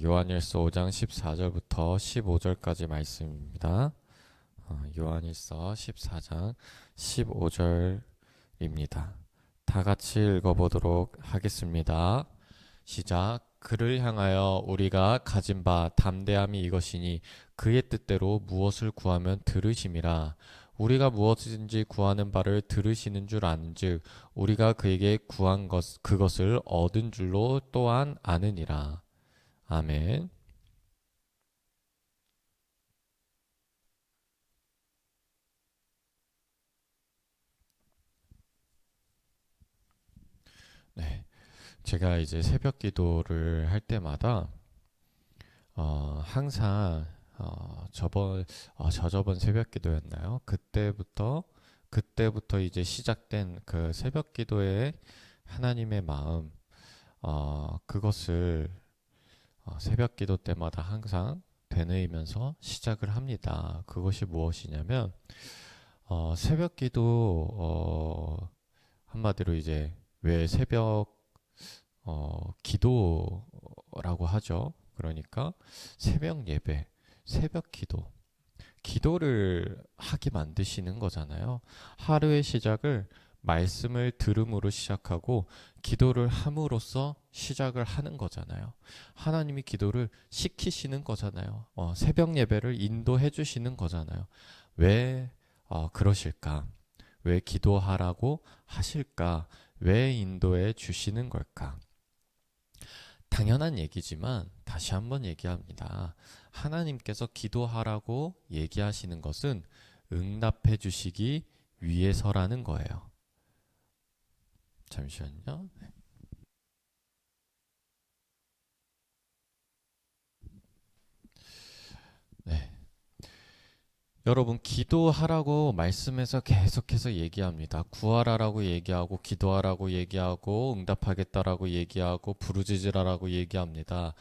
요한일서 5장 14절부터 15절까지 말씀입니다. 요한일서 14장 15절입니다. 다 같이 읽어보도록 하겠습니다. 시작. 그를 향하여 우리가 가진 바 담대함이 이것이니 그의 뜻대로 무엇을 구하면 들으심이라. 우리가 무엇이든지 구하는 바를 들으시는 줄 아는즉 우리가 그에게 구한 그것을 얻은 줄로 또한 아느니라. 아멘. 네, 제가 이제 새벽 기도를 할 때마다 항상 저저번 새벽 기도였나요? 그때부터 이제 시작된 그 새벽 기도의 하나님의 마음, 그것을 새벽 기도 때마다 항상 되뇌이면서 시작을 합니다. 그것이 무엇이냐면 새벽 기도 한마디로 이제 왜 새벽 기도라고 하죠. 그러니까 새벽 예배, 새벽 기도, 기도를 하게 만드시는 거잖아요. 하루의 시작을 말씀을 들음으로 시작하고 기도를 함으로써 시작을 하는 거잖아요. 하나님이 기도를 시키시는 거잖아요. 새벽 예배를 인도해 주시는 거잖아요. 왜 그러실까? 왜 기도하라고 하실까? 왜 인도해 주시는 걸까? 당연한 얘기지만 다시 한번 얘기합니다. 하나님께서 기도하라고 얘기하시는 것은 응답해 주시기 위해서라는 거예요. 잠시만요. 네. 여러분, 기도하라고 말씀에서 계속해서 얘기합니다. 구하라라고 얘기하고, 기도하라고 얘기하고, 응답하겠다라고 얘기하고, 부르짖으라라고 얘기합니다.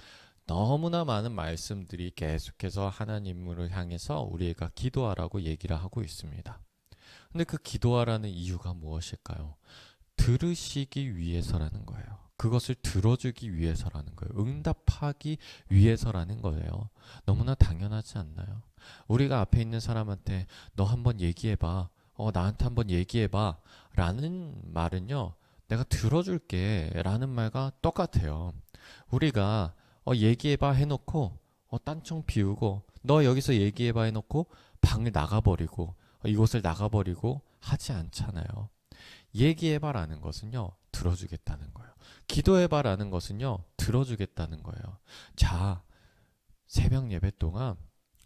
너무나 많은 말씀들이 계속해서 하나님을 향해서 우리가 기도하라고 얘기를 하고 있습니다. 근데 그 기도하라는 이유가 무엇일까요? 들으시기 위해서라는 거예요. 그것을 들어주기 위해서라는 거예요. 응답하기 위해서라는 거예요. 너무나 당연하지 않나요? 우리가 앞에 있는 사람한테 너 한번 얘기해봐. 나한테 한번 얘기해봐. 라는 말은요. 내가 들어줄게. 라는 말과 똑같아요. 우리가 얘기해봐 해놓고 딴청 비우고 너 여기서 얘기해봐 해놓고 방을 나가버리고 이곳을 나가버리고 하지 않잖아요. 얘기해봐라는 것은요, 들어주겠다는 거예요. 기도해봐라는 것은요, 들어주겠다는 거예요. 자, 새벽 예배 동안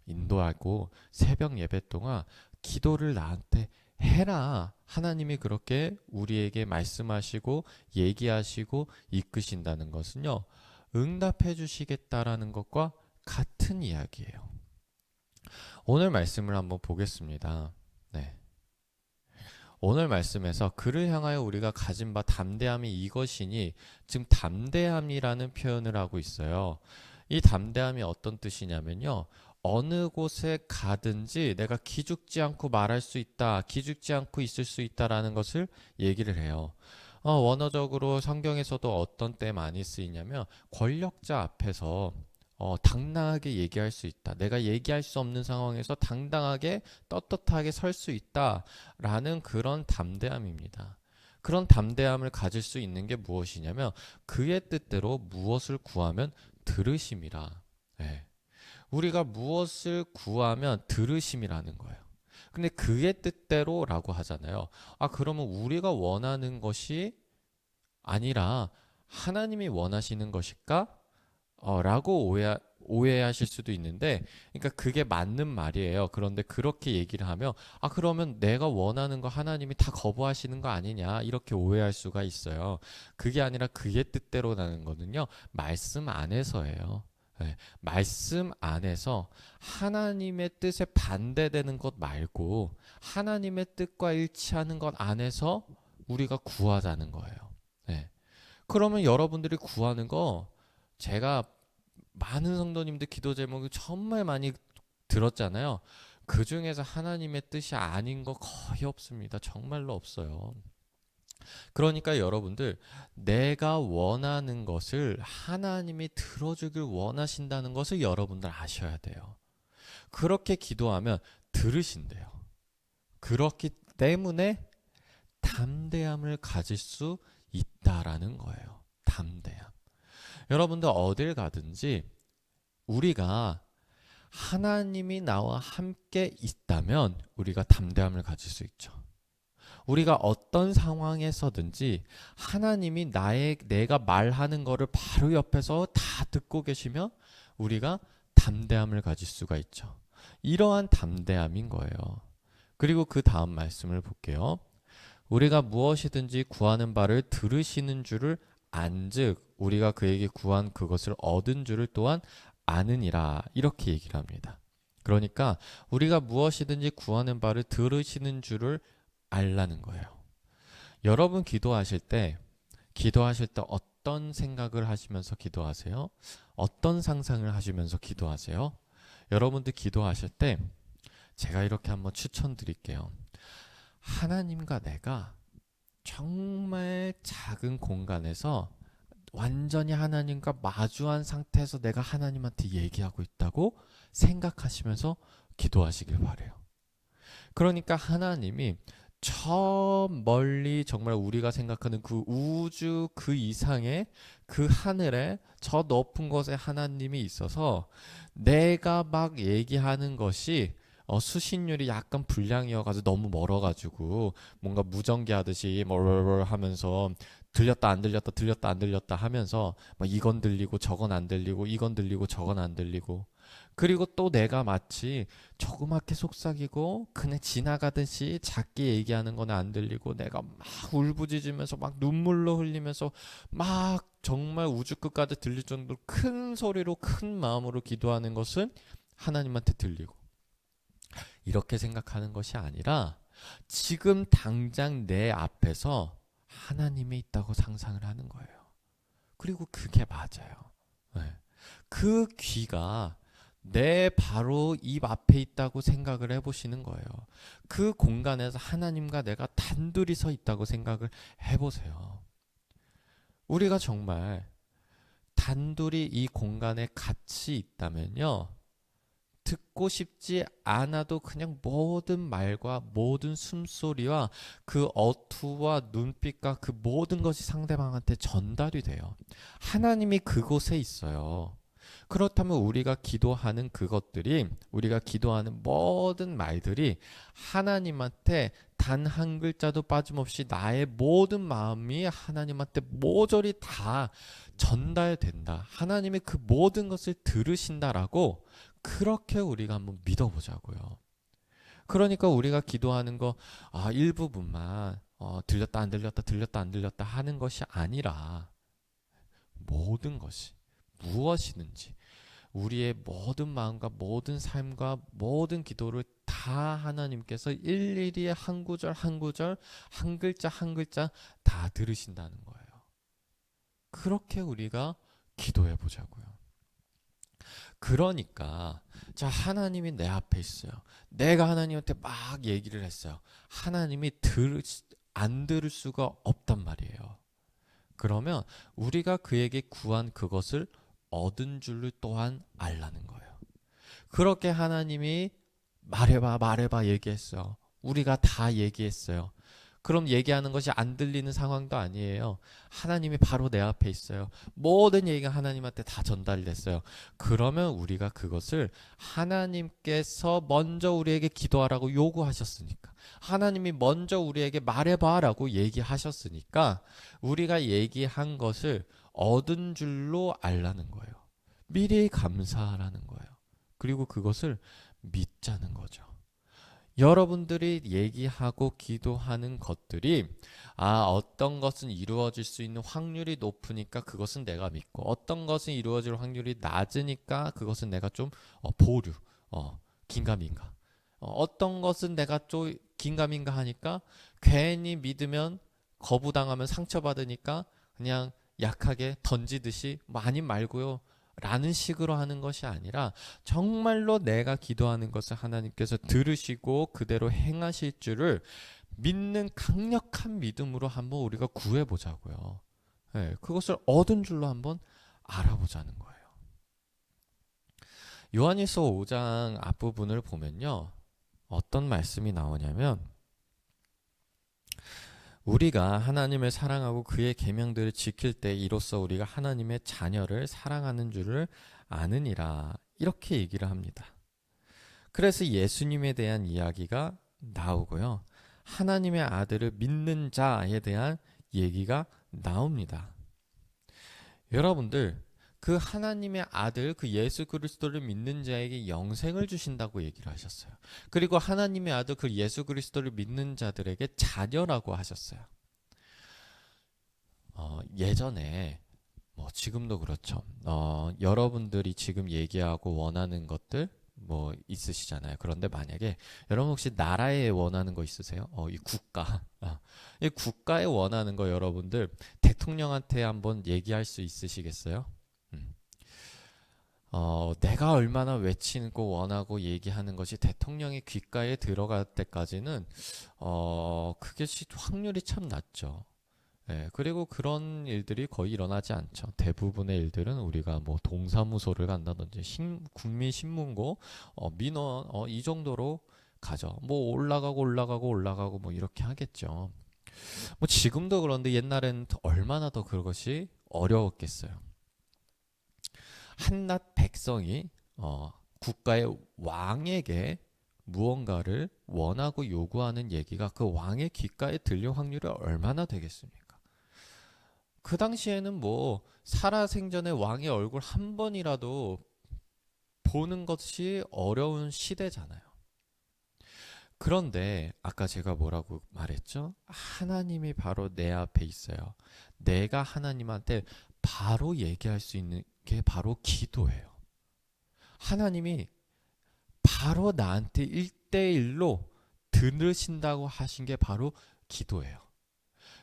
인도하고 새벽 예배 동안 기도를 나한테 해라. 하나님이 그렇게 우리에게 말씀하시고 얘기하시고 이끄신다는 것은요, 응답해 주시겠다라는 것과 같은 이야기예요. 오늘 말씀을 한번 보겠습니다. 네. 오늘 말씀에서 그를 향하여 우리가 가진 바 담대함이 이것이니 지금 담대함이라는 표현을 하고 있어요. 이 담대함이 어떤 뜻이냐면요. 어느 곳에 가든지 내가 기죽지 않고 말할 수 있다, 기죽지 않고 있을 수 있다라는 것을 얘기를 해요. 원어적으로 성경에서도 어떤 때 많이 쓰이냐면 권력자 앞에서 당당하게 얘기할 수 있다. 내가 얘기할 수 없는 상황에서 당당하게 떳떳하게 설 수 있다라는 그런 담대함입니다. 그런 담대함을 가질 수 있는 게 무엇이냐면 그의 뜻대로 무엇을 구하면 들으심이라. 네. 우리가 무엇을 구하면 들으심이라는 거예요. 근데 그의 뜻대로라고 하잖아요. 그러면 우리가 원하는 것이 아니라 하나님이 원하시는 것일까? 라고 오해하실 수도 있는데, 그러니까 그게 맞는 말이에요. 그런데 그렇게 얘기를 하면, 그러면 내가 원하는 거 하나님이 다 거부하시는 거 아니냐, 이렇게 오해할 수가 있어요. 그게 아니라 그의 뜻대로라는 거는요, 말씀 안에서예요. 네, 말씀 안에서 하나님의 뜻에 반대되는 것 말고, 하나님의 뜻과 일치하는 것 안에서 우리가 구하자는 거예요. 네. 그러면 여러분들이 구하는 거, 제가 많은 성도님들 기도 제목을 정말 많이 들었잖아요. 그 중에서 하나님의 뜻이 아닌 거 거의 없습니다. 정말로 없어요. 그러니까 여러분들 내가 원하는 것을 하나님이 들어주길 원하신다는 것을 여러분들 아셔야 돼요. 그렇게 기도하면 들으신대요. 그렇기 때문에 담대함을 가질 수 있다라는 거예요. 담대함. 여러분들 어딜 가든지 우리가 하나님이 나와 함께 있다면 우리가 담대함을 가질 수 있죠. 우리가 어떤 상황에서든지 하나님이 내가 말하는 거를 바로 옆에서 다 듣고 계시면 우리가 담대함을 가질 수가 있죠. 이러한 담대함인 거예요. 그리고 그 다음 말씀을 볼게요. 우리가 무엇이든지 구하는 바를 들으시는 줄을 안즉 우리가 그에게 구한 그것을 얻은 줄을 또한 아느니라 이렇게 얘기를 합니다. 그러니까 우리가 무엇이든지 구하는 바를 들으시는 줄을 알라는 거예요. 여러분 기도하실 때 어떤 생각을 하시면서 기도하세요? 어떤 상상을 하시면서 기도하세요? 여러분들 기도하실 때 제가 이렇게 한번 추천드릴게요. 하나님과 내가 정말 작은 공간에서 완전히 하나님과 마주한 상태에서 내가 하나님한테 얘기하고 있다고 생각하시면서 기도하시길 바래요. 그러니까 하나님이 저 멀리 정말 우리가 생각하는 그 우주 그 이상의 그 하늘에 저 높은 곳에 하나님이 있어서 내가 막 얘기하는 것이 수신율이 약간 불량이어가지고 너무 멀어가지고 뭔가 무전기 하듯이 뭘 하면서 들렸다 안 들렸다 들렸다 안 들렸다 하면서 막 이건 들리고 저건 안 들리고 이건 들리고 저건 안 들리고 그리고 또 내가 마치 조그맣게 속삭이고 그냥 지나가듯이 작게 얘기하는 건 안 들리고 내가 막 울부짖으면서 막 눈물로 흘리면서 막 정말 우주 끝까지 들릴 정도로 큰 소리로 큰 마음으로 기도하는 것은 하나님한테 들리고 이렇게 생각하는 것이 아니라 지금 당장 내 앞에서 하나님이 있다고 상상을 하는 거예요. 그리고 그게 맞아요. 네. 그 귀가 내 바로 입 앞에 있다고 생각을 해보시는 거예요. 그 공간에서 하나님과 내가 단둘이 서 있다고 생각을 해보세요. 우리가 정말 단둘이 이 공간에 같이 있다면요. 듣고 싶지 않아도 그냥 모든 말과 모든 숨소리와 그 어투와 눈빛과 그 모든 것이 상대방한테 전달이 돼요. 하나님이 그곳에 있어요. 그렇다면 우리가 기도하는 그것들이 우리가 기도하는 모든 말들이 하나님한테 단 한 글자도 빠짐없이 나의 모든 마음이 하나님한테 모조리 다 전달된다. 하나님이 그 모든 것을 들으신다라고 그렇게 우리가 한번 믿어보자고요. 그러니까 우리가 기도하는 거 일부분만 들렸다 안 들렸다 들렸다 안 들렸다 하는 것이 아니라 모든 것이 무엇이든지 우리의 모든 마음과 모든 삶과 모든 기도를 다 하나님께서 일일이 한 구절 한 구절 한 글자 한 글자 다 들으신다는 거예요. 그렇게 우리가 기도해 보자고요. 그러니까 자 하나님이 내 앞에 있어요. 내가 하나님한테 막 얘기를 했어요. 하나님이 안 들을 수가 없단 말이에요. 그러면 우리가 그에게 구한 그것을 얻은 줄을 또한 알라는 거예요. 그렇게 하나님이 말해봐 말해봐 얘기했어요. 우리가 다 얘기했어요. 그럼 얘기하는 것이 안 들리는 상황도 아니에요. 하나님이 바로 내 앞에 있어요. 모든 얘기가 하나님한테 다 전달됐어요. 그러면 우리가 그것을 하나님께서 먼저 우리에게 기도하라고 요구하셨으니까 하나님이 먼저 우리에게 말해봐라고 얘기하셨으니까 우리가 얘기한 것을 얻은 줄로 알라는 거예요. 미리 감사하라는 거예요. 그리고 그것을 믿자는 거죠. 여러분들이 얘기하고 기도하는 것들이 어떤 것은 이루어질 수 있는 확률이 높으니까 그것은 내가 믿고 어떤 것은 이루어질 확률이 낮으니까 그것은 내가 좀 보류, 긴가민가. 어떤 것은 내가 좀 긴가민가 하니까 괜히 믿으면 거부당하면 상처받으니까 그냥 약하게 던지듯이 아님 말고요. 라는 식으로 하는 것이 아니라 정말로 내가 기도하는 것을 하나님께서 들으시고 그대로 행하실 줄을 믿는 강력한 믿음으로 한번 우리가 구해보자고요. 예, 그것을 얻은 줄로 한번 알아보자는 거예요. 요한일서 5장 앞부분을 보면요. 어떤 말씀이 나오냐면 우리가 하나님을 사랑하고 그의 계명들을 지킬 때 이로써 우리가 하나님의 자녀를 사랑하는 줄을 아느니라 이렇게 얘기를 합니다. 그래서 예수님에 대한 이야기가 나오고요. 하나님의 아들을 믿는 자에 대한 얘기가 나옵니다. 여러분들 그 하나님의 아들 그 예수 그리스도를 믿는 자에게 영생을 주신다고 얘기를 하셨어요. 그리고 하나님의 아들 그 예수 그리스도를 믿는 자들에게 자녀라고 하셨어요. 예전에 뭐 지금도 그렇죠. 여러분들이 지금 얘기하고 원하는 것들 뭐 있으시잖아요. 그런데 만약에 여러분 혹시 나라에 원하는 거 있으세요? 이 국가. 이 국가에 원하는 거 여러분들 대통령한테 한번 얘기할 수 있으시겠어요? 내가 얼마나 외치고 원하고 얘기하는 것이 대통령의 귓가에 들어갈 때까지는 그게 확률이 참 낮죠. 예, 그리고 그런 일들이 거의 일어나지 않죠. 대부분의 일들은 우리가 뭐 동사무소를 간다든지 국민신문고, 민원, 이 정도로 가죠. 뭐 올라가고 뭐 이렇게 하겠죠. 뭐 지금도 그런데 옛날에는 얼마나 더 그것이 어려웠겠어요. 한낱 백성이 국가의 왕에게 무언가를 원하고 요구하는 얘기가 그 왕의 귓가에 들릴 확률이 얼마나 되겠습니까? 그 당시에는 뭐 살아생전에 왕의 얼굴 한 번이라도 보는 것이 어려운 시대잖아요. 그런데 아까 제가 뭐라고 말했죠? 하나님이 바로 내 앞에 있어요. 내가 하나님한테 바로 얘기할 수 있는 게 바로 기도예요. 하나님이 바로 나한테 1대1로 들으신다고 하신 게 바로 기도예요.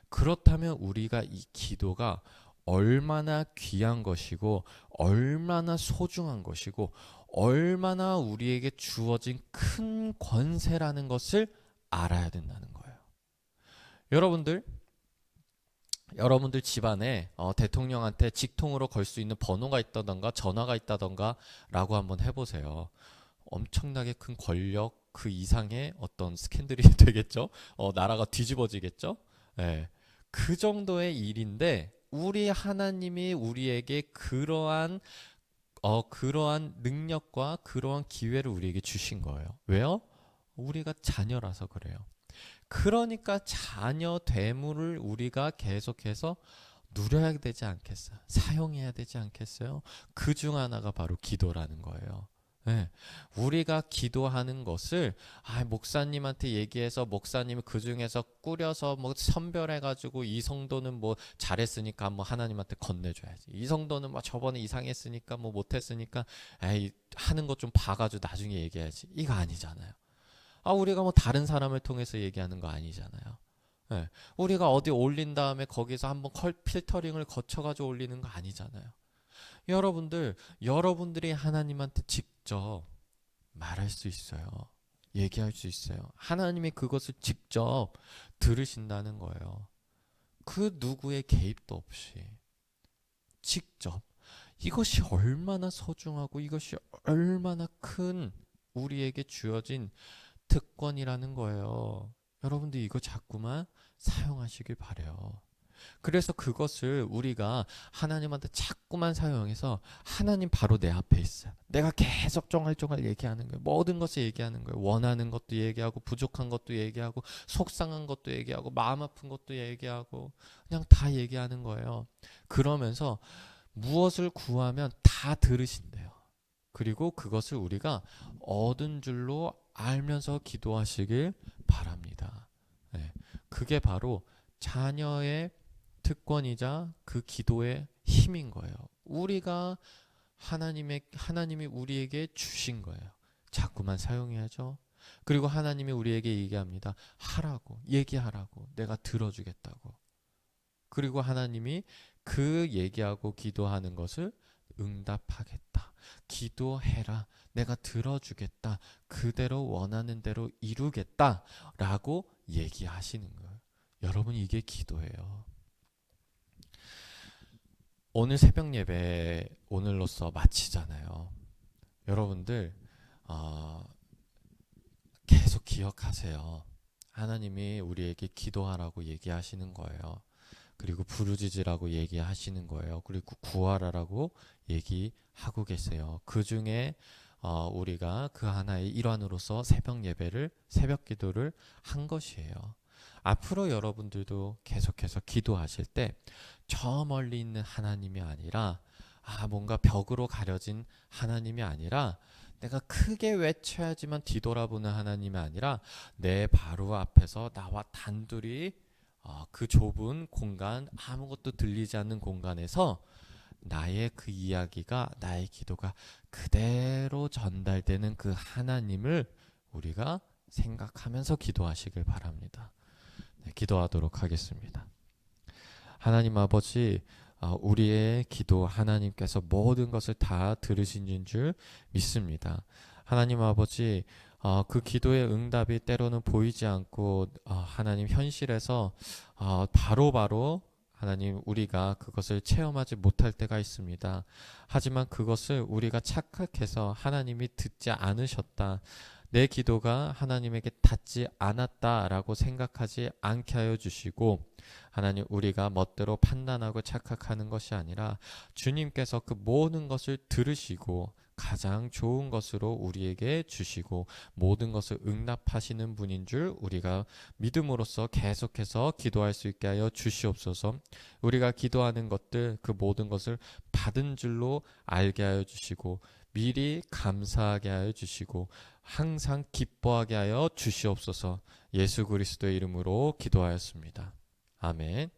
그렇다면 우리가 이 기도가 얼마나 귀한 것이고 얼마나 소중한 것이고 얼마나 우리에게 주어진 큰 권세라는 것을 알아야 된다는 거예요. 여러분들 집안에 대통령한테 직통으로 걸 수 있는 번호가 있다던가 전화가 있다던가 라고 한번 해보세요. 엄청나게 큰 권력 그 이상의 어떤 스캔들이 되겠죠. 나라가 뒤집어지겠죠. 예. 그 정도의 일인데 우리 하나님이 우리에게 그러한 능력과 그러한 기회를 우리에게 주신 거예요. 왜요? 우리가 자녀라서 그래요. 그러니까 자녀 되물을 우리가 계속해서 누려야 되지 않겠어요? 사용해야 되지 않겠어요? 그 중 하나가 바로 기도라는 거예요. 네. 우리가 기도하는 것을 목사님한테 얘기해서 목사님이 그 중에서 꾸려서 뭐 선별해가지고 이 성도는 뭐 잘했으니까 뭐 하나님한테 건네줘야지. 이 성도는 뭐 저번에 이상했으니까 뭐 못했으니까 하는 것 좀 봐가지고 나중에 얘기해야지. 이거 아니잖아요. 우리가 뭐 다른 사람을 통해서 얘기하는 거 아니잖아요. 네. 우리가 어디 올린 다음에 거기서 한번 필터링을 거쳐가지고 올리는 거 아니잖아요. 여러분들이 하나님한테 직접 말할 수 있어요. 얘기할 수 있어요. 하나님이 그것을 직접 들으신다는 거예요. 그 누구의 개입도 없이 직접 이것이 얼마나 소중하고 이것이 얼마나 큰 우리에게 주어진 특권이라는 거예요. 여러분들 이거 자꾸만 사용하시길 바래요. 그래서 그것을 우리가 하나님한테 자꾸만 사용해서 하나님 바로 내 앞에 있어요. 내가 계속 쫑알쫑알 얘기하는 거예요. 모든 것을 얘기하는 거예요. 원하는 것도 얘기하고 부족한 것도 얘기하고 속상한 것도 얘기하고 마음 아픈 것도 얘기하고 그냥 다 얘기하는 거예요. 그러면서 무엇을 구하면 다 들으신대요. 그리고 그것을 우리가 얻은 줄로 알면서 기도하시길 바랍니다. 네, 그게 바로 자녀의 특권이자 그 기도의 힘인 거예요. 우리가 하나님이 우리에게 주신 거예요. 자꾸만 사용해야죠. 그리고 하나님이 우리에게 얘기합니다. 하라고, 얘기하라고, 내가 들어주겠다고. 그리고 하나님이 그 얘기하고 기도하는 것을 응답하겠다. 기도해라. 내가 들어주겠다. 그대로 원하는 대로 이루겠다. 라고 얘기하시는 거예요. 여러분, 이게 기도예요. 오늘 새벽 예배 오늘로써 마치잖아요. 여러분들 계속 기억하세요. 하나님이 우리에게 기도하라고 얘기하시는 거예요. 그리고 부르짖으라고 얘기하시는 거예요. 그리고 구하라라고 얘기하고 계세요. 그 중에 우리가 그 하나의 일환으로서 새벽 기도를 한 것이에요. 앞으로 여러분들도 계속해서 기도하실 때 저 멀리 있는 하나님이 아니라 뭔가 벽으로 가려진 하나님이 아니라 내가 크게 외쳐야지만 뒤돌아보는 하나님이 아니라 내 바로 앞에서 나와 단둘이 그 좁은 공간, 아무것도 들리지 않는 공간에서 나의 그 이야기가, 나의 기도가 그대로 전달되는 그 하나님을 우리가 생각하면서 기도하시길 바랍니다. 네, 기도하도록 하겠습니다. 하나님 아버지, 우리의 기도 하나님께서 모든 것을 다 들으신 줄 믿습니다. 하나님 아버지, 그 기도의 응답이 때로는 보이지 않고 하나님 현실에서 바로바로 하나님 우리가 그것을 체험하지 못할 때가 있습니다. 하지만 그것을 우리가 착각해서 하나님이 듣지 않으셨다, 내 기도가 하나님에게 닿지 않았다라고 생각하지 않게 하여 주시고, 하나님 우리가 멋대로 판단하고 착각하는 것이 아니라 주님께서 그 모든 것을 들으시고 가장 좋은 것으로 우리에게 주시고 모든 것을 응답하시는 분인 줄 우리가 믿음으로써 계속해서 기도할 수 있게 하여 주시옵소서. 우리가 기도하는 것들, 그 모든 것을 받은 줄로 알게 하여 주시고 미리 감사하게 하여 주시고 항상 기뻐하게 하여 주시옵소서. 예수 그리스도의 이름으로 기도하였습니다. 아멘.